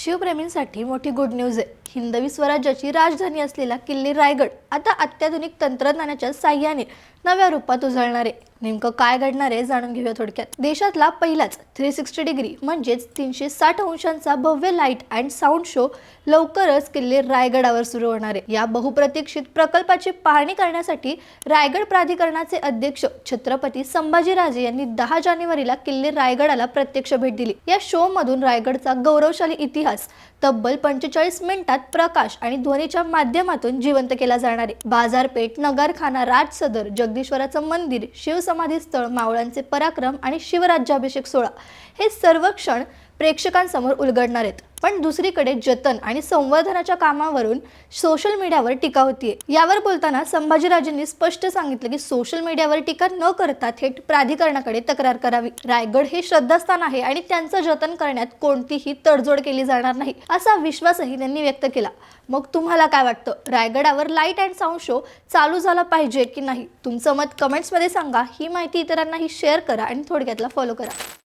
शिवप्रेमींसाठी मोठी good news आहे। हिंदवी स्वराज्याची राजधानी असलेला किल्ले रायगड आता अत्याधुनिक तंत्रज्ञानाच्या साह्याने नव्या रूपात उजळणार आहे। नेमकं काय घडणार आहे जाणून घेऊया थोडक्यात। देशातला पहिलाच 360 डिग्री म्हणजेच 360 अंशांचा भव्य लाईट अँड साऊंड शो लवकरच किल्ले रायगडावर सुरू होणार आहे। या बहुप्रतीक्षित प्रकल्पाची पाहणी करण्यासाठी रायगड प्राधिकरणाचे अध्यक्ष छत्रपती संभाजीराजे यांनी 10 जानेवारीला किल्ले रायगडाला प्रत्यक्ष भेट दिली। या शो मधून रायगडचा गौरवशाली इतिहास तब्बल 45 मिनिटात प्रकाश आणि ध्वनीच्या माध्यमातून जिवंत केला जाणार आहे। बाजारपेठ, नगारखाना, राजसदर, जगदीश्वराचं मंदिर, शिवसमाधी स्थळ, मावळांचे पराक्रम आणि शिवराज्याभिषेक सोहळा हे सर्व क्षण प्रेक्षकांसमोर उलगडणार आहेत। पण दुसरीकडे जतन आणि संवर्धनाच्या कामावरून सोशल मीडियावर टीका होतीये। यावर बोलताना संभाजीराजेंनी स्पष्ट सांगितलं की सोशल मीडियावर टीका न करता थेट प्राधिकरणाकडे तक्रार करावी। रायगड हे श्रद्धास्थान आहे आणि त्यांचं जतन करण्यात कोणतीही तडजोड केली जाणार नाही असा विश्वासही त्यांनी व्यक्त केला। मग तुम्हाला काय वाटतं? रायगडावर लाईट अँड साऊंड शो चालू झाला पाहिजे की नाही? तुमचं मत कमेंट्समध्ये सांगा। ही माहिती इतरांनाही शेअर करा आणि थोडक्यातला फॉलो करा।